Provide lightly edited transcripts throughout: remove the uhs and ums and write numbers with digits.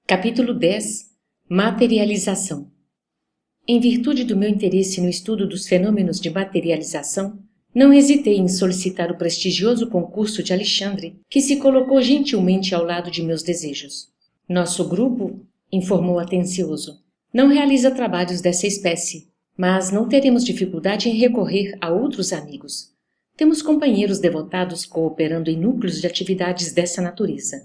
Capítulo 10 Materialização. Em virtude do meu interesse no estudo dos fenômenos de materialização, não hesitei em solicitar o prestigioso concurso de Alexandre, que se colocou gentilmente ao lado de meus desejos. Nosso grupo, informou atencioso, não realiza trabalhos dessa espécie, mas não teremos dificuldade em recorrer a outros amigos. Temos companheiros devotados cooperando em núcleos de atividades dessa natureza.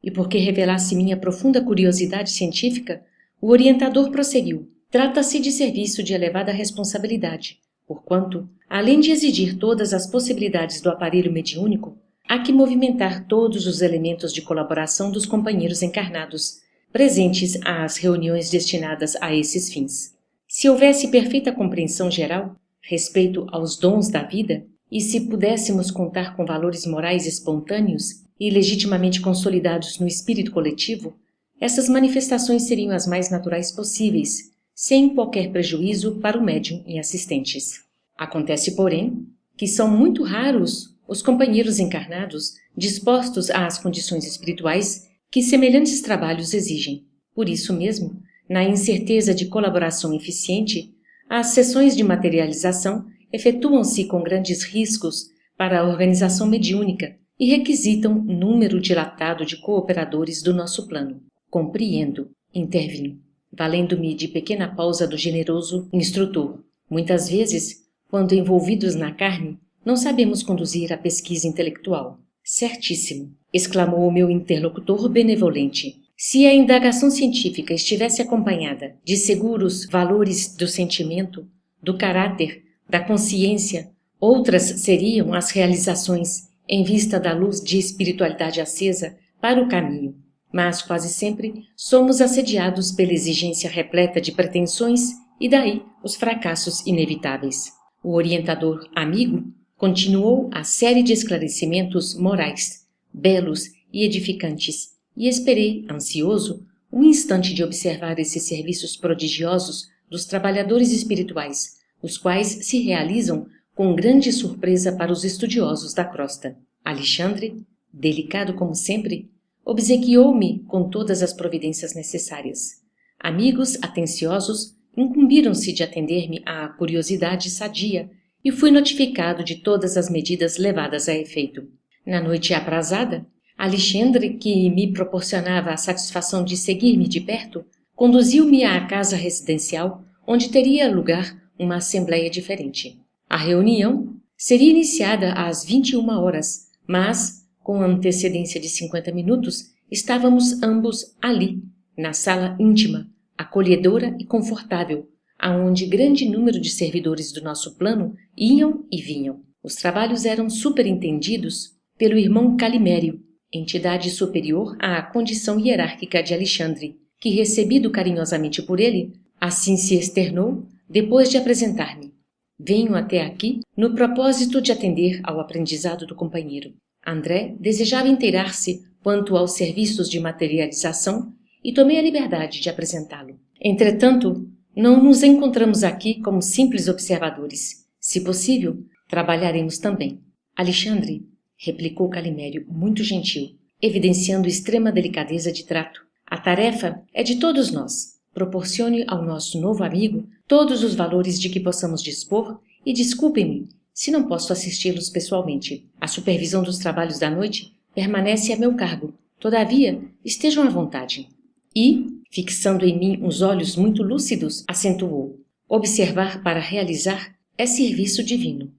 E porque revelasse minha profunda curiosidade científica, o orientador prosseguiu. Trata-se de serviço de elevada responsabilidade, porquanto, além de exigir todas as possibilidades do aparelho mediúnico, há que movimentar todos os elementos de colaboração dos companheiros encarnados, presentes às reuniões destinadas a esses fins. Se houvesse perfeita compreensão geral, respeito aos dons da vida, e se pudéssemos contar com valores morais espontâneos e legitimamente consolidados no espírito coletivo, essas manifestações seriam as mais naturais possíveis, sem qualquer prejuízo para o médium e assistentes. Acontece, porém, que são muito raros os companheiros encarnados dispostos às condições espirituais que semelhantes trabalhos exigem. Por isso mesmo, na incerteza de colaboração eficiente, as sessões de materialização efetuam-se com grandes riscos para a organização mediúnica e requisitam número dilatado de cooperadores do nosso plano. Compreendo, intervim, valendo-me de pequena pausa do generoso instrutor. Muitas vezes, quando envolvidos na carne, não sabemos conduzir a pesquisa intelectual. Certíssimo, exclamou o meu interlocutor benevolente. Se a indagação científica estivesse acompanhada de seguros valores do sentimento, do caráter, da consciência, outras seriam as realizações em vista da luz de espiritualidade acesa para o caminho. Mas quase sempre somos assediados pela exigência repleta de pretensões e daí os fracassos inevitáveis. O orientador amigo continuou a série de esclarecimentos morais, belos e edificantes, e esperei, ansioso, um instante de observar esses serviços prodigiosos dos trabalhadores espirituais, os quais se realizam com grande surpresa para os estudiosos da crosta. Alexandre, delicado como sempre, obsequiou-me com todas as providências necessárias. Amigos atenciosos incumbiram-se de atender-me à curiosidade sadia e fui notificado de todas as medidas levadas a efeito. Na noite aprazada, Alexandre, que me proporcionava a satisfação de seguir-me de perto, conduziu-me à casa residencial, onde teria lugar uma assembleia diferente. A reunião seria iniciada às 21h, mas, com antecedência de 50 minutos, estávamos ambos ali, na sala íntima, acolhedora e confortável, aonde grande número de servidores do nosso plano iam e vinham. Os trabalhos eram superintendidos pelo irmão Calimério, entidade superior à condição hierárquica de Alexandre, que, recebido carinhosamente por ele, assim se externou depois de apresentar-me. Venho até aqui no propósito de atender ao aprendizado do companheiro. André desejava inteirar-se quanto aos serviços de materialização e tomei a liberdade de apresentá-lo. Entretanto, não nos encontramos aqui como simples observadores. Se possível, trabalharemos também. Alexandre, replicou Calimério, muito gentil, evidenciando extrema delicadeza de trato. A tarefa é de todos nós. Proporcione ao nosso novo amigo todos os valores de que possamos dispor e desculpe-me se não posso assisti-los pessoalmente. A supervisão dos trabalhos da noite permanece a meu cargo. Todavia, estejam à vontade. E, fixando em mim uns olhos muito lúcidos, acentuou: observar para realizar é serviço divino.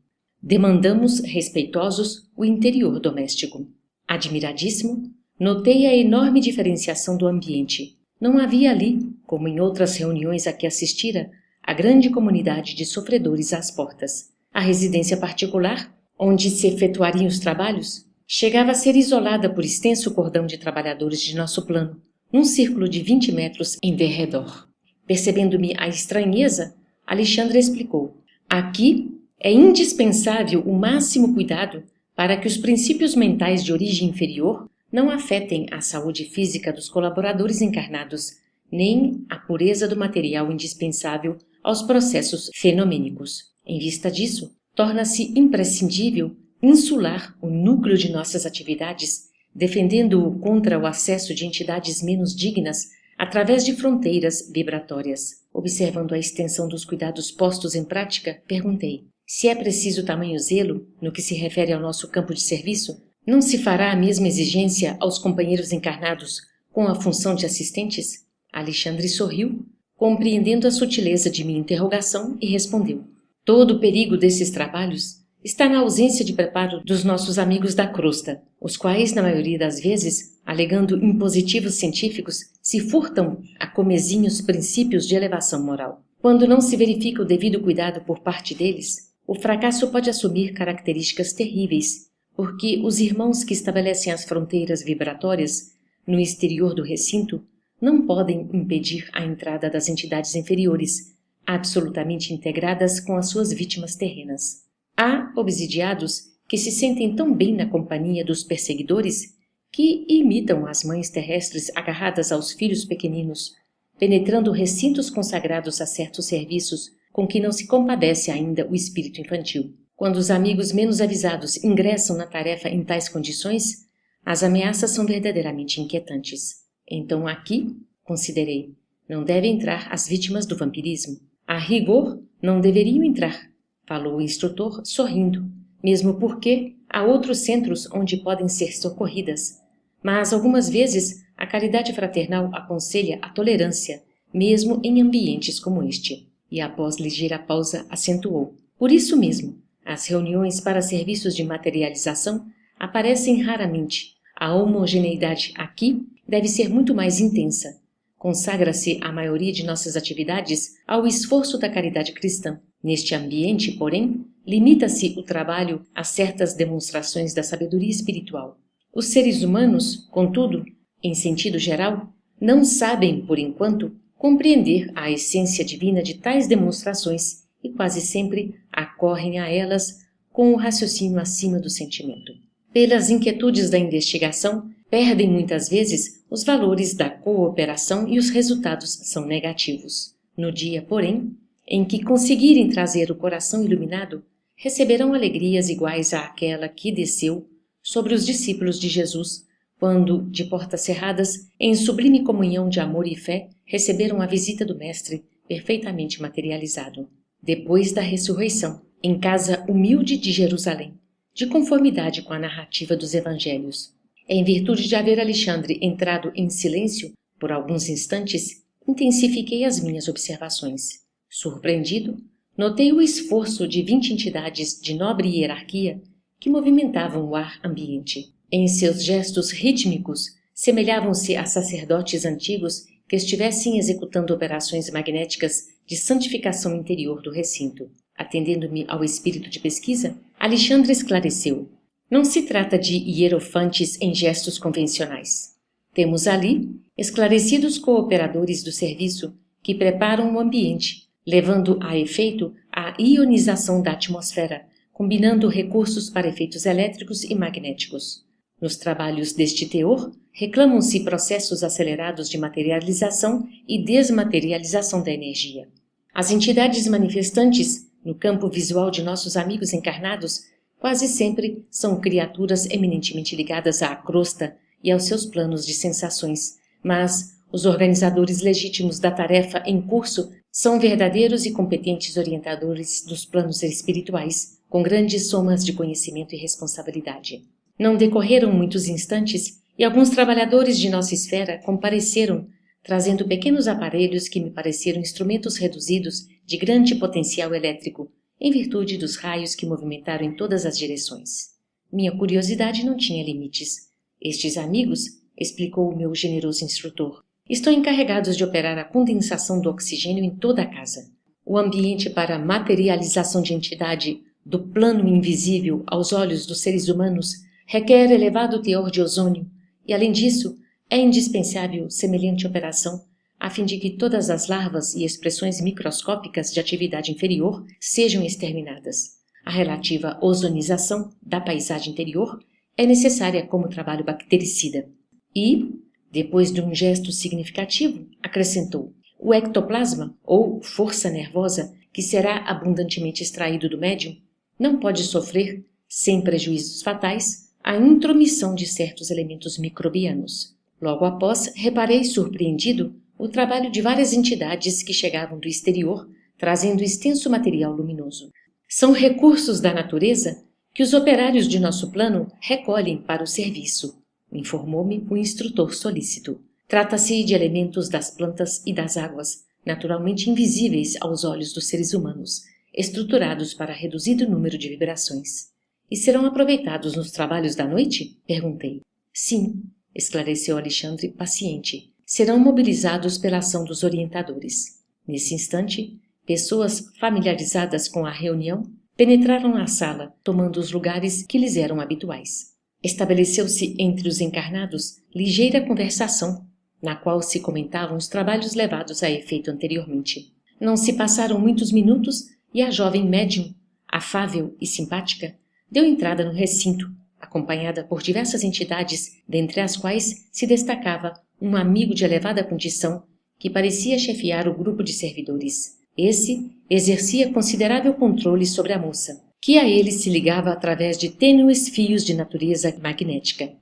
Demandamos, respeitosos, o interior doméstico. Admiradíssimo, notei a enorme diferenciação do ambiente. Não havia ali, como em outras reuniões a que assistira, a grande comunidade de sofredores às portas. A residência particular, onde se efetuariam os trabalhos, chegava a ser isolada por extenso cordão de trabalhadores de nosso plano, num círculo de 20 metros em derredor. Percebendo-me a estranheza, Alexandre explicou: aqui é indispensável o máximo cuidado para que os princípios mentais de origem inferior não afetem a saúde física dos colaboradores encarnados, nem a pureza do material indispensável aos processos fenomênicos. Em vista disso, torna-se imprescindível insular o núcleo de nossas atividades, defendendo-o contra o acesso de entidades menos dignas através de fronteiras vibratórias. Observando a extensão dos cuidados postos em prática, perguntei: se é preciso tamanho zelo no que se refere ao nosso campo de serviço, não se fará a mesma exigência aos companheiros encarnados com a função de assistentes? Alexandre sorriu, compreendendo a sutileza de minha interrogação, e respondeu: todo o perigo desses trabalhos está na ausência de preparo dos nossos amigos da crosta, os quais, na maioria das vezes, alegando impositivos científicos, se furtam a comezinhos princípios de elevação moral. Quando não se verifica o devido cuidado por parte deles, o fracasso pode assumir características terríveis, porque os irmãos que estabelecem as fronteiras vibratórias no exterior do recinto não podem impedir a entrada das entidades inferiores, absolutamente integradas com as suas vítimas terrenas. Há obsidiados que se sentem tão bem na companhia dos perseguidores que imitam as mães terrestres agarradas aos filhos pequeninos, penetrando recintos consagrados a certos serviços com que não se compadece ainda o espírito infantil. Quando os amigos menos avisados ingressam na tarefa em tais condições, as ameaças são verdadeiramente inquietantes. Então aqui, considerei, não devem entrar as vítimas do vampirismo. A rigor, não deveriam entrar, falou o instrutor, sorrindo, mesmo porque há outros centros onde podem ser socorridas. Mas algumas vezes a caridade fraternal aconselha a tolerância, mesmo em ambientes como este. E após ligeira pausa acentuou: por isso mesmo, as reuniões para serviços de materialização aparecem raramente. A homogeneidade aqui deve ser muito mais intensa. Consagra-se a maioria de nossas atividades ao esforço da caridade cristã. Neste ambiente, porém, limita-se o trabalho a certas demonstrações da sabedoria espiritual. Os seres humanos, contudo, em sentido geral, não sabem, por enquanto, compreender a essência divina de tais demonstrações e quase sempre acorrem a elas com o raciocínio acima do sentimento. Pelas inquietudes da investigação, perdem muitas vezes os valores da cooperação e os resultados são negativos. No dia, porém, em que conseguirem trazer o coração iluminado, receberão alegrias iguais àquela que desceu sobre os discípulos de Jesus, quando, de portas cerradas, em sublime comunhão de amor e fé, receberam a visita do Mestre, perfeitamente materializado. Depois da ressurreição, em casa humilde de Jerusalém, de conformidade com a narrativa dos Evangelhos, em virtude de haver Alexandre entrado em silêncio por alguns instantes, intensifiquei as minhas observações. Surpreendido, notei o esforço de 20 entidades de nobre hierarquia que movimentavam o ar ambiente. Em seus gestos rítmicos, semelhavam-se a sacerdotes antigos que estivessem executando operações magnéticas de santificação interior do recinto. Atendendo-me ao espírito de pesquisa, Alexandre esclareceu: não se trata de hierofantes em gestos convencionais. Temos ali esclarecidos cooperadores do serviço que preparam o ambiente, levando a efeito a ionização da atmosfera, combinando recursos para efeitos elétricos e magnéticos. Nos trabalhos deste teor, reclamam-se processos acelerados de materialização e desmaterialização da energia. As entidades manifestantes, no campo visual de nossos amigos encarnados, quase sempre são criaturas eminentemente ligadas à crosta e aos seus planos de sensações, mas os organizadores legítimos da tarefa em curso são verdadeiros e competentes orientadores dos planos espirituais, com grandes somas de conhecimento e responsabilidade. Não decorreram muitos instantes e alguns trabalhadores de nossa esfera compareceram, trazendo pequenos aparelhos que me pareceram instrumentos reduzidos de grande potencial elétrico, em virtude dos raios que movimentaram em todas as direções. Minha curiosidade não tinha limites. Estes amigos, explicou o meu generoso instrutor, estão encarregados de operar a condensação do oxigênio em toda a casa. O ambiente para materialização de entidade do plano invisível aos olhos dos seres humanos requer elevado teor de ozônio e, além disso, é indispensável semelhante operação a fim de que todas as larvas e expressões microscópicas de atividade inferior sejam exterminadas. A relativa ozonização da paisagem interior é necessária como trabalho bactericida. E, depois de um gesto significativo, acrescentou: o ectoplasma, ou força nervosa, que será abundantemente extraído do médium, não pode sofrer, sem prejuízos fatais, a intromissão de certos elementos microbianos. Logo após, reparei surpreendido o trabalho de várias entidades que chegavam do exterior, trazendo extenso material luminoso. São recursos da natureza que os operários de nosso plano recolhem para o serviço, informou-me o instrutor solícito. Trata-se de elementos das plantas e das águas, naturalmente invisíveis aos olhos dos seres humanos, estruturados para reduzido número de vibrações. E serão aproveitados nos trabalhos da noite? Perguntei. Sim, esclareceu Alexandre, paciente. Serão mobilizados pela ação dos orientadores. Nesse instante, pessoas familiarizadas com a reunião penetraram na sala, tomando os lugares que lhes eram habituais. Estabeleceu-se entre os encarnados ligeira conversação, na qual se comentavam os trabalhos levados a efeito anteriormente. Não se passaram muitos minutos e a jovem médium, afável e simpática, deu entrada no recinto, acompanhada por diversas entidades, dentre as quais se destacava um amigo de elevada condição que parecia chefiar o grupo de servidores. Esse exercia considerável controle sobre a moça, que a ele se ligava através de tênues fios de natureza magnética.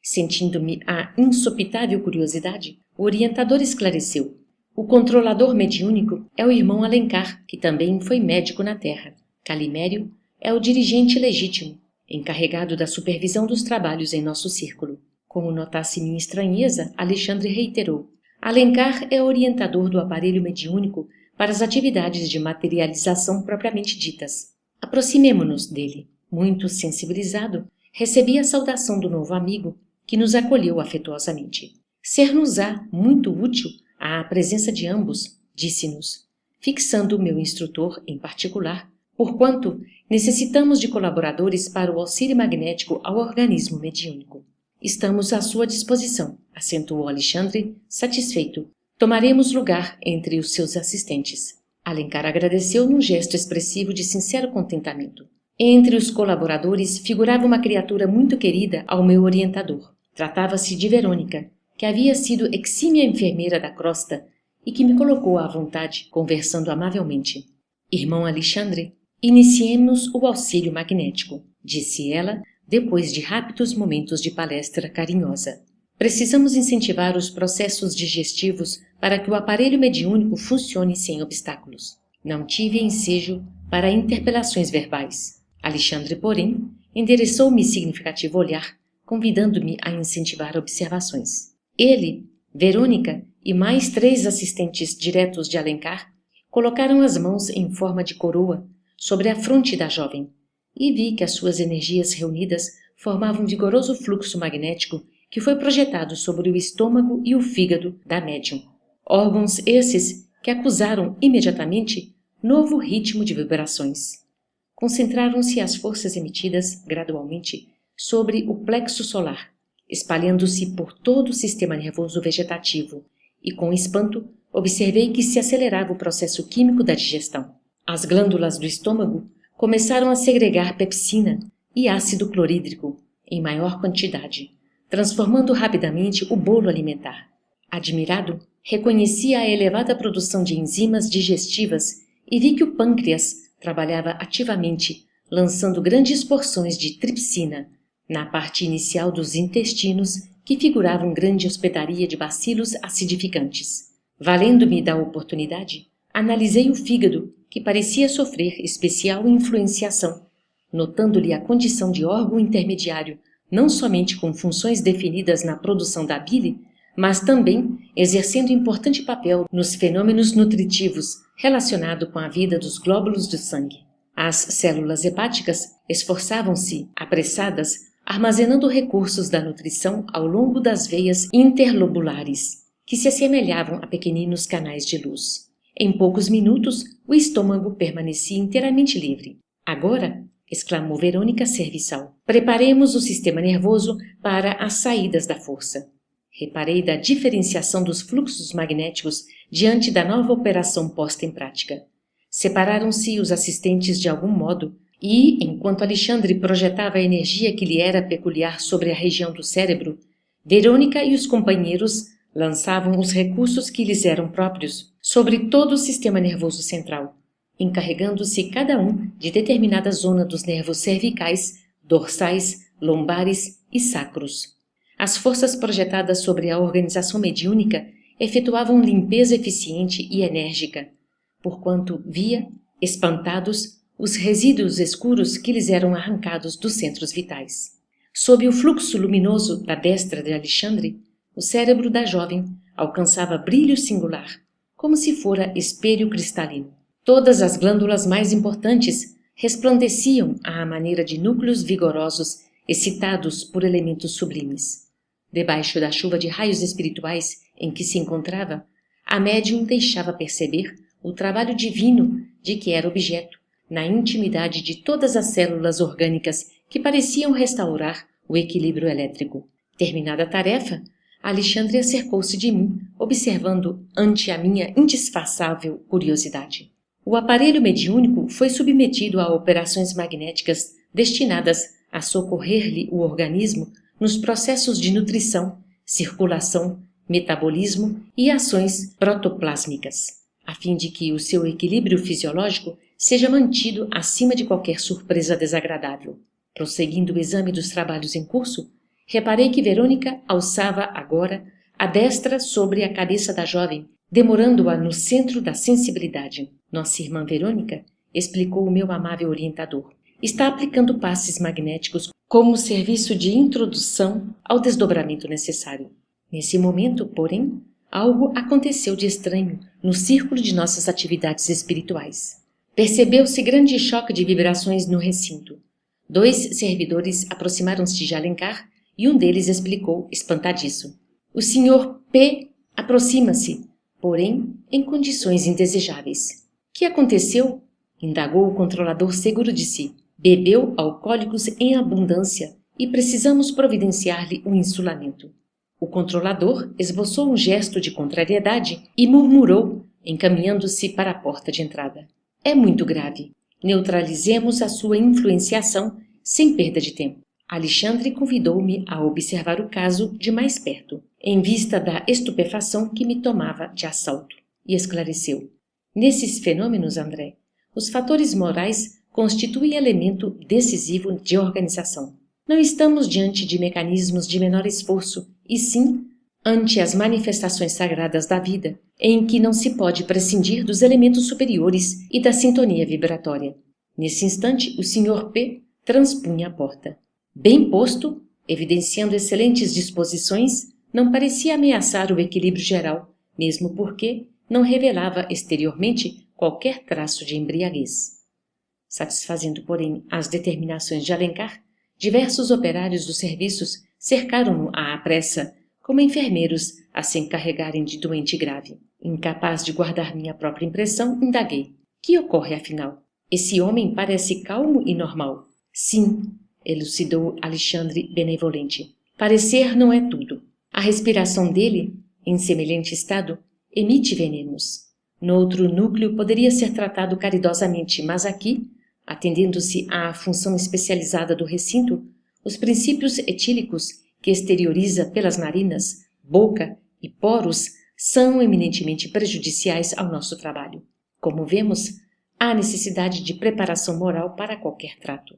Sentindo-me a insopitável curiosidade, o orientador esclareceu. O controlador mediúnico é o irmão Alencar, que também foi médico na Terra. Calimério é o dirigente legítimo, encarregado da supervisão dos trabalhos em nosso círculo. Como notasse minha estranheza, Alexandre reiterou. Alencar é orientador do aparelho mediúnico para as atividades de materialização propriamente ditas. Aproximemo-nos dele. Muito sensibilizado, recebi a saudação do novo amigo, que nos acolheu afetuosamente. Ser-nos-á muito útil a presença de ambos, disse-nos, fixando o meu instrutor em particular, porquanto necessitamos de colaboradores para o auxílio magnético ao organismo mediúnico. Estamos à sua disposição, acentuou Alexandre, satisfeito. Tomaremos lugar entre os seus assistentes. Alencar agradeceu num gesto expressivo de sincero contentamento. Entre os colaboradores figurava uma criatura muito querida ao meu orientador. Tratava-se de Verônica, que havia sido exímia enfermeira da crosta e que me colocou à vontade, conversando amavelmente. Irmão Alexandre, iniciemos o auxílio magnético, disse ela, depois de rápidos momentos de palestra carinhosa. Precisamos incentivar os processos digestivos para que o aparelho mediúnico funcione sem obstáculos. Não tive ensejo para interpelações verbais. Alexandre, porém, endereçou-me significativo olhar, convidando-me a incentivar observações. Ele, Verônica e mais 3 assistentes diretos de Alencar colocaram as mãos em forma de coroa sobre a fronte da jovem e vi que as suas energias reunidas formavam um vigoroso fluxo magnético que foi projetado sobre o estômago e o fígado da médium. Órgãos esses que acusaram imediatamente novo ritmo de vibrações. Concentraram-se as forças emitidas gradualmente sobre o plexo solar, espalhando-se por todo o sistema nervoso vegetativo, e com espanto observei que se acelerava o processo químico da digestão. As glândulas do estômago começaram a segregar pepsina e ácido clorídrico em maior quantidade, transformando rapidamente o bolo alimentar. Admirado, reconheci a elevada produção de enzimas digestivas e vi que o pâncreas trabalhava ativamente, lançando grandes porções de tripsina na parte inicial dos intestinos que figuravam grande hospedaria de bacilos acidificantes. Valendo-me da oportunidade, analisei o fígado, que parecia sofrer especial influenciação, notando-lhe a condição de órgão intermediário, não somente com funções definidas na produção da bile, mas também exercendo importante papel nos fenômenos nutritivos relacionados com a vida dos glóbulos de sangue. As células hepáticas esforçavam-se, apressadas, armazenando recursos da nutrição ao longo das veias interlobulares, que se assemelhavam a pequeninos canais de luz. Em poucos minutos, o estômago permanecia inteiramente livre. Agora, exclamou Verônica Serviçal, preparemos o sistema nervoso para as saídas da força. Reparei da diferenciação dos fluxos magnéticos diante da nova operação posta em prática. Separaram-se os assistentes de algum modo e, enquanto Alexandre projetava a energia que lhe era peculiar sobre a região do cérebro, Verônica e os companheiros lançavam os recursos que lhes eram próprios sobre todo o sistema nervoso central, encarregando-se cada um de determinada zona dos nervos cervicais, dorsais, lombares e sacros. As forças projetadas sobre a organização mediúnica efetuavam limpeza eficiente e enérgica, porquanto via, espantados, os resíduos escuros que lhes eram arrancados dos centros vitais. Sob o fluxo luminoso da destra de Alexandre, o cérebro da jovem alcançava brilho singular, como se fora espelho cristalino. Todas as glândulas mais importantes resplandeciam à maneira de núcleos vigorosos excitados por elementos sublimes. Debaixo da chuva de raios espirituais em que se encontrava, a médium deixava perceber o trabalho divino de que era objeto, na intimidade de todas as células orgânicas que pareciam restaurar o equilíbrio elétrico. Terminada a tarefa, Alexandre acercou-se de mim, observando ante a minha indisfarçável curiosidade. O aparelho mediúnico foi submetido a operações magnéticas destinadas a socorrer-lhe o organismo nos processos de nutrição, circulação, metabolismo e ações protoplásmicas, a fim de que o seu equilíbrio fisiológico seja mantido acima de qualquer surpresa desagradável. Prosseguindo o exame dos trabalhos em curso, reparei que Verônica alçava agora a destra sobre a cabeça da jovem, demorando-a no centro da sensibilidade. Nossa irmã Verônica, explicou o meu amável orientador, está aplicando passes magnéticos como serviço de introdução ao desdobramento necessário. Nesse momento, porém, algo aconteceu de estranho no círculo de nossas atividades espirituais. Percebeu-se grande choque de vibrações no recinto. 2 servidores aproximaram-se de Alencar e um deles explicou, espantadiço: "O Sr. P. aproxima-se, porém em condições indesejáveis." "Que aconteceu?" indagou o controlador seguro de si. "Bebeu alcoólicos em abundância e precisamos providenciar-lhe um insulamento." O controlador esboçou um gesto de contrariedade e murmurou, encaminhando-se para a porta de entrada: "É muito grave. Neutralizemos a sua influenciação sem perda de tempo." Alexandre convidou-me a observar o caso de mais perto, em vista da estupefação que me tomava de assalto, e esclareceu: "Nesses fenômenos, André, os fatores morais constituem elemento decisivo de organização. Não estamos diante de mecanismos de menor esforço, e sim ante as manifestações sagradas da vida, em que não se pode prescindir dos elementos superiores e da sintonia vibratória." Nesse instante, o Sr. P. transpunha a porta. Bem posto, evidenciando excelentes disposições, não parecia ameaçar o equilíbrio geral, mesmo porque não revelava exteriormente qualquer traço de embriaguez. Satisfazendo, porém, as determinações de Alencar, diversos operários dos serviços cercaram-no à pressa, como enfermeiros a se encarregarem de doente grave. Incapaz de guardar minha própria impressão, indaguei: "Que ocorre, afinal? Esse homem parece calmo e normal." "Sim," elucidou Alexandre benevolente. "Parecer não é tudo. A respiração dele, em semelhante estado, emite venenos. Noutro núcleo poderia ser tratado caridosamente, mas aqui, atendendo-se à função especializada do recinto, os princípios etílicos que exterioriza pelas narinas, boca e poros são eminentemente prejudiciais ao nosso trabalho. Como vemos, há necessidade de preparação moral para qualquer trato.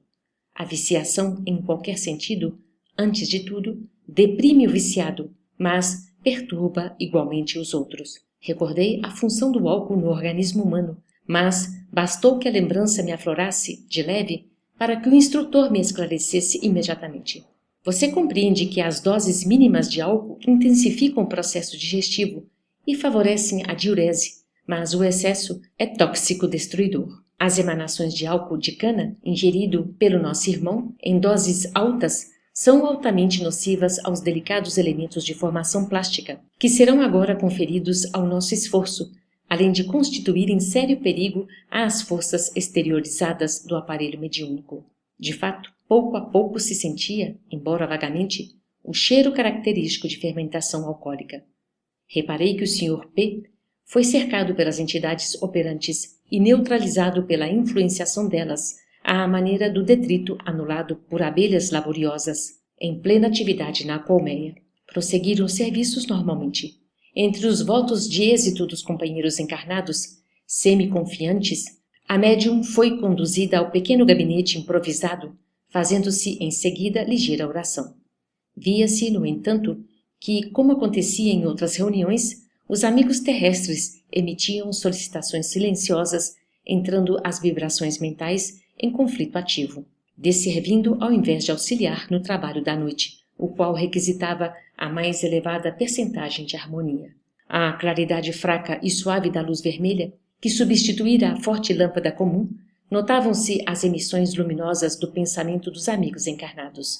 A viciação, em qualquer sentido, antes de tudo, deprime o viciado, mas perturba igualmente os outros. Recordei a função do álcool no organismo humano, mas bastou que a lembrança me aflorasse de leve para que o instrutor me esclarecesse imediatamente. Você compreende que as doses mínimas de álcool intensificam o processo digestivo e favorecem a diurese, mas o excesso é tóxico destruidor. As emanações de álcool de cana, ingerido pelo nosso irmão, em doses altas, são altamente nocivas aos delicados elementos de formação plástica, que serão agora conferidos ao nosso esforço, além de constituírem sério perigo às forças exteriorizadas do aparelho mediúnico. De fato, pouco a pouco se sentia, embora vagamente, o cheiro característico de fermentação alcoólica. Reparei que o Sr. P. foi cercado pelas entidades operantes e neutralizado pela influenciação delas, à maneira do detrito anulado por abelhas laboriosas, em plena atividade na colmeia. Prosseguiram os serviços normalmente. Entre os votos de êxito dos companheiros encarnados, semi-confiantes, a médium foi conduzida ao pequeno gabinete improvisado, fazendo-se em seguida ligeira oração. Via-se, no entanto, que, como acontecia em outras reuniões, os amigos terrestres emitiam solicitações silenciosas, entrando as vibrações mentais em conflito ativo, desservindo ao invés de auxiliar no trabalho da noite, o qual requisitava a mais elevada percentagem de harmonia. A claridade fraca e suave da luz vermelha, que substituíra a forte lâmpada comum, notavam-se as emissões luminosas do pensamento dos amigos encarnados.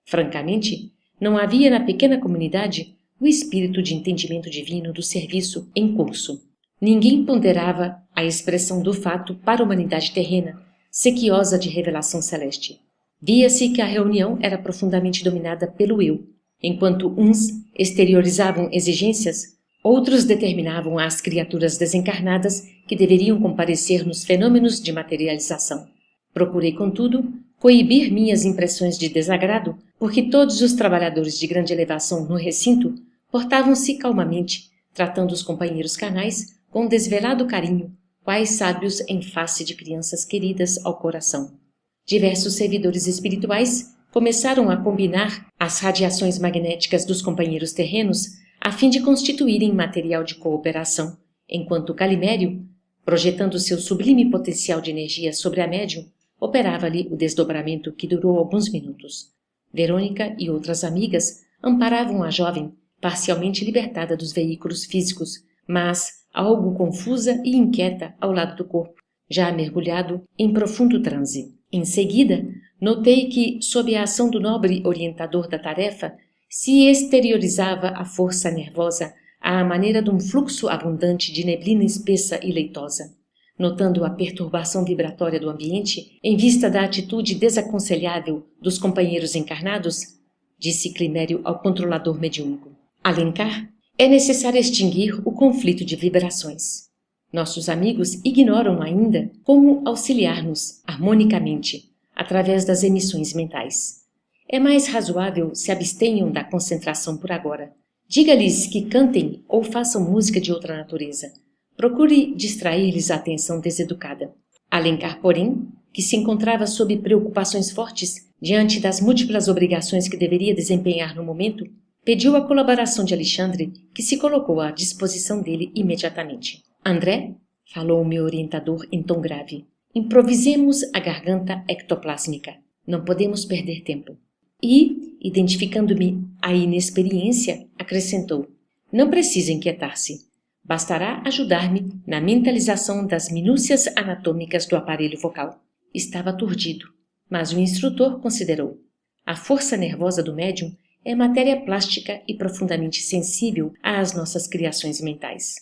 Francamente, não havia na pequena comunidade o espírito de entendimento divino do serviço em curso. Ninguém ponderava a expressão do fato para a humanidade terrena, sequiosa de revelação celeste. Via-se que a reunião era profundamente dominada pelo eu. Enquanto uns exteriorizavam exigências, outros determinavam às criaturas desencarnadas que deveriam comparecer nos fenômenos de materialização. Procurei, contudo, coibir minhas impressões de desagrado, porque todos os trabalhadores de grande elevação no recinto portavam-se calmamente, tratando os companheiros carnais com desvelado carinho, quais sábios em face de crianças queridas ao coração. Diversos servidores espirituais começaram a combinar as radiações magnéticas dos companheiros terrenos a fim de constituírem material de cooperação, enquanto Calimério, projetando seu sublime potencial de energia sobre a médium, operava-lhe o desdobramento que durou alguns minutos. Verônica e outras amigas amparavam a jovem, parcialmente libertada dos veículos físicos, mas algo confusa e inquieta ao lado do corpo, já mergulhado em profundo transe. Em seguida, notei que, sob a ação do nobre orientador da tarefa, se exteriorizava a força nervosa à maneira de um fluxo abundante de neblina espessa e leitosa. Notando a perturbação vibratória do ambiente, em vista da atitude desaconselhável dos companheiros encarnados, disse Climério ao controlador mediúnico: Alencar, é necessário extinguir o conflito de vibrações. Nossos amigos ignoram ainda como auxiliar-nos harmonicamente através das emissões mentais. É mais razoável se abstenham da concentração por agora. Diga-lhes que cantem ou façam música de outra natureza. Procure distrair-lhes a atenção deseducada. Alencar, porém, que se encontrava sob preocupações fortes diante das múltiplas obrigações que deveria desempenhar no momento, pediu a colaboração de Alexandre, que se colocou à disposição dele imediatamente. André, falou o meu orientador em tom grave, improvisemos a garganta ectoplásmica. Não podemos perder tempo. E, identificando-me a inexperiência, acrescentou: não precisa inquietar-se. Bastará ajudar-me na mentalização das minúcias anatômicas do aparelho vocal. Estava aturdido, mas o instrutor considerou: a força nervosa do médium é matéria plástica e profundamente sensível às nossas criações mentais.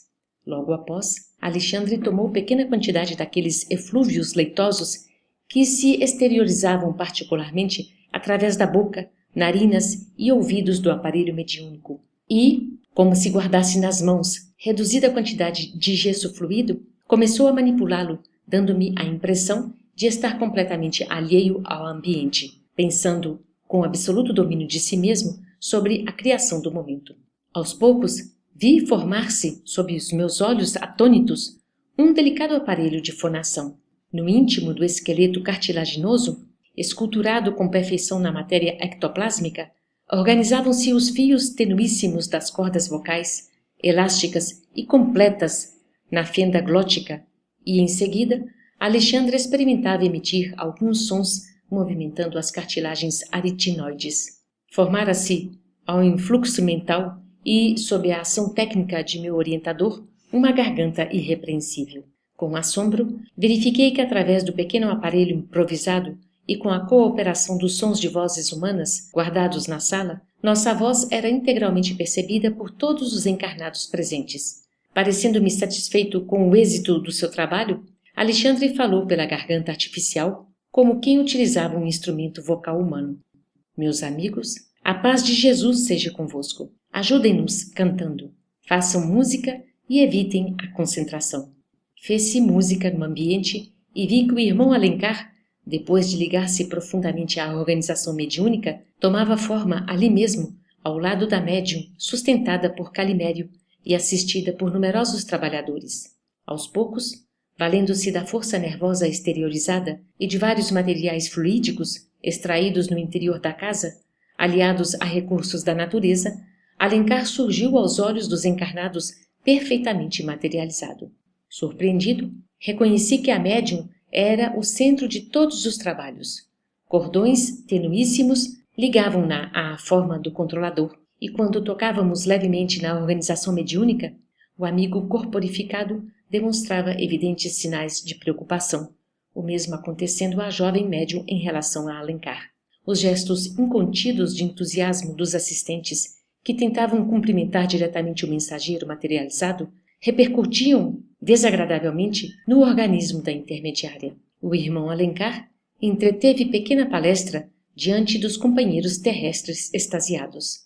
Logo após, Alexandre tomou pequena quantidade daqueles eflúvios leitosos que se exteriorizavam particularmente através da boca, narinas e ouvidos do aparelho mediúnico e, como se guardasse nas mãos reduzida quantidade de gesso fluido, começou a manipulá-lo, dando-me a impressão de estar completamente alheio ao ambiente, pensando com absoluto domínio de si mesmo sobre a criação do momento. Aos poucos, vi formar-se, sob os meus olhos atônitos, um delicado aparelho de fonação. No íntimo do esqueleto cartilaginoso, esculturado com perfeição na matéria ectoplásmica, organizavam-se os fios tenuíssimos das cordas vocais, elásticas e completas na fenda glótica, e, em seguida, Alexandre experimentava emitir alguns sons movimentando as cartilagens aritinoides. Formara-se, ao influxo mental e, sob a ação técnica de meu orientador, uma garganta irrepreensível. Com assombro, verifiquei que através do pequeno aparelho improvisado e com a cooperação dos sons de vozes humanas guardados na sala, nossa voz era integralmente percebida por todos os encarnados presentes. Parecendo-me satisfeito com o êxito do seu trabalho, Alexandre falou pela garganta artificial como quem utilizava um instrumento vocal humano. Meus amigos, a paz de Jesus seja convosco. Ajudem-nos cantando. Façam música e evitem a concentração. Fez-se música no ambiente e vi que o irmão Alencar, depois de ligar-se profundamente à organização mediúnica, tomava forma ali mesmo, ao lado da médium, sustentada por Calimério e assistida por numerosos trabalhadores. Aos poucos, valendo-se da força nervosa exteriorizada e de vários materiais fluídicos extraídos no interior da casa, aliados a recursos da natureza, Alencar surgiu aos olhos dos encarnados perfeitamente materializado. Surpreendido, reconheci que a médium era o centro de todos os trabalhos. Cordões tenuíssimos ligavam-na à forma do controlador, e quando tocávamos levemente na organização mediúnica, o amigo corporificado demonstrava evidentes sinais de preocupação, o mesmo acontecendo à jovem médium em relação a Alencar. Os gestos incontidos de entusiasmo dos assistentes, que tentavam cumprimentar diretamente o mensageiro materializado, repercutiam desagradavelmente no organismo da intermediária. O irmão Alencar entreteve pequena palestra diante dos companheiros terrestres extasiados.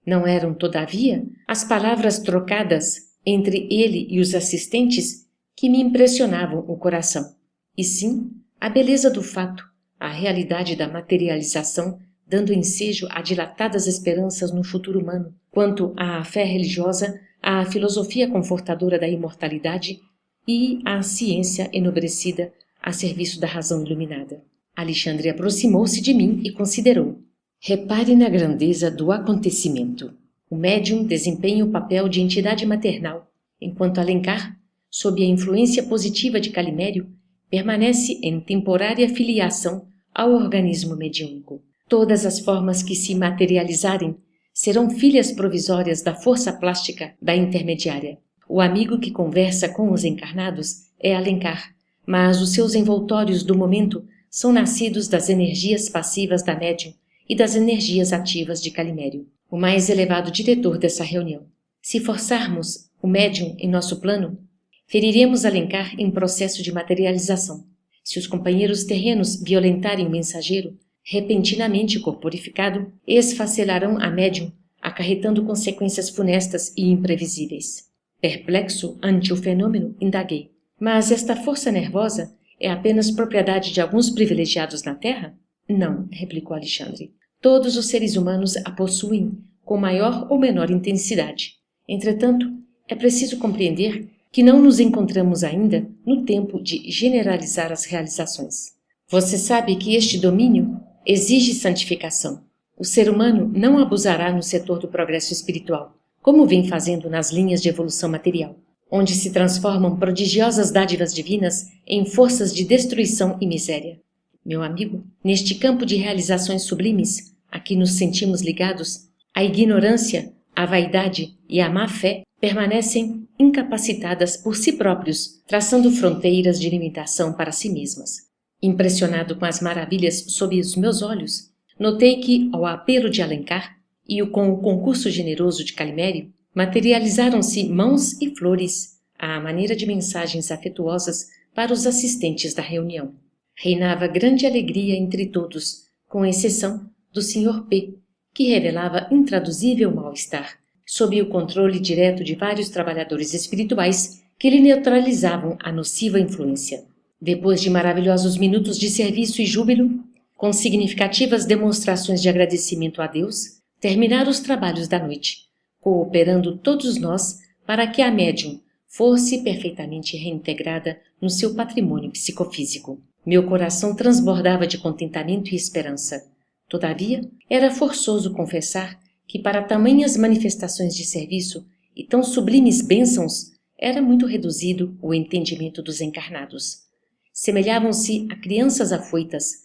Não eram, todavia, as palavras trocadas entre ele e os assistentes que me impressionavam o coração, e sim a beleza do fato, a realidade da materialização, dando ensejo a dilatadas esperanças no futuro humano, quanto à fé religiosa, à filosofia confortadora da imortalidade e à ciência enobrecida a serviço da razão iluminada. Alexandre aproximou-se de mim e considerou. Repare na grandeza do acontecimento. O médium desempenha o papel de entidade maternal, enquanto Alencar, sob a influência positiva de Calimério, permanece em temporária filiação ao organismo mediúnico. Todas as formas que se materializarem serão filhas provisórias da força plástica da intermediária. O amigo que conversa com os encarnados é Alencar, mas os seus envoltórios do momento são nascidos das energias passivas da médium e das energias ativas de Calimério, o mais elevado diretor dessa reunião. Se forçarmos o médium em nosso plano, feriremos Alencar em processo de materialização. Se os companheiros terrenos violentarem o mensageiro, repentinamente corporificado, esfacelarão a médium, acarretando consequências funestas e imprevisíveis. Perplexo ante o fenômeno, indaguei. Mas esta força nervosa é apenas propriedade de alguns privilegiados na Terra? Não, replicou Alexandre. Todos os seres humanos a possuem com maior ou menor intensidade. Entretanto, é preciso compreender que não nos encontramos ainda no tempo de generalizar as realizações. Você sabe que este domínio exige santificação. O ser humano não abusará no setor do progresso espiritual, como vem fazendo nas linhas de evolução material, onde se transformam prodigiosas dádivas divinas em forças de destruição e miséria. Meu amigo, neste campo de realizações sublimes, a que nos sentimos ligados, a ignorância, a vaidade e a má-fé permanecem incapacitadas por si próprios, traçando fronteiras de limitação para si mesmas. Impressionado com as maravilhas sob os meus olhos, notei que, ao apelo de Alencar e com o concurso generoso de Calimério, materializaram-se mãos e flores, à maneira de mensagens afetuosas para os assistentes da reunião. Reinava grande alegria entre todos, com exceção do Sr. P., que revelava intraduzível mal-estar, sob o controle direto de vários trabalhadores espirituais que lhe neutralizavam a nociva influência. Depois de maravilhosos minutos de serviço e júbilo, com significativas demonstrações de agradecimento a Deus, terminaram os trabalhos da noite, cooperando todos nós para que a médium fosse perfeitamente reintegrada no seu patrimônio psicofísico. Meu coração transbordava de contentamento e esperança. Todavia, era forçoso confessar que para tamanhas manifestações de serviço e tão sublimes bênçãos era muito reduzido o entendimento dos encarnados. Semelhavam-se a crianças afoitas,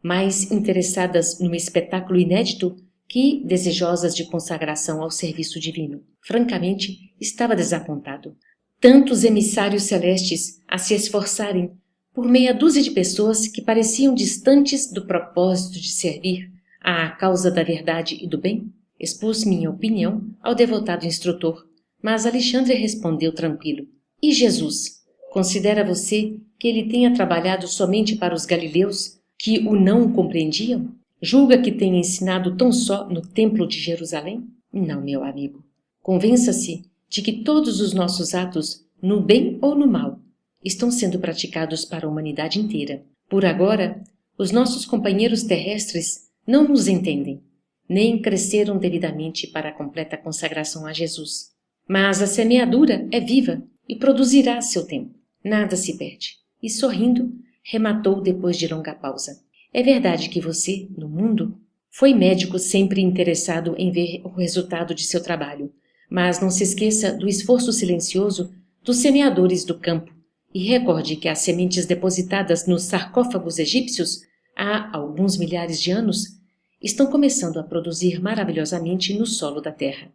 mais interessadas num espetáculo inédito que desejosas de consagração ao serviço divino. Francamente, estava desapontado. Tantos emissários celestes a se esforçarem por meia dúzia de pessoas que pareciam distantes do propósito de servir à causa da verdade e do bem? Expus minha opinião ao devotado instrutor, mas Alexandre respondeu tranquilo. E Jesus? Considera você que ele tenha trabalhado somente para os galileus que o não compreendiam? Julga que tenha ensinado tão só no Templo de Jerusalém? Não, meu amigo. Convença-se de que todos os nossos atos, no bem ou no mal, estão sendo praticados para a humanidade inteira. Por agora, os nossos companheiros terrestres não nos entendem, nem cresceram devidamente para a completa consagração a Jesus. Mas a semeadura é viva e produzirá a seu tempo. Nada se perde. E sorrindo, rematou depois de longa pausa. É verdade que você, no mundo, foi médico sempre interessado em ver o resultado de seu trabalho, Mas não se esqueça do esforço silencioso dos semeadores do campo e recorde que as sementes depositadas nos sarcófagos egípcios há alguns milhares de anos estão começando a produzir maravilhosamente no solo da terra.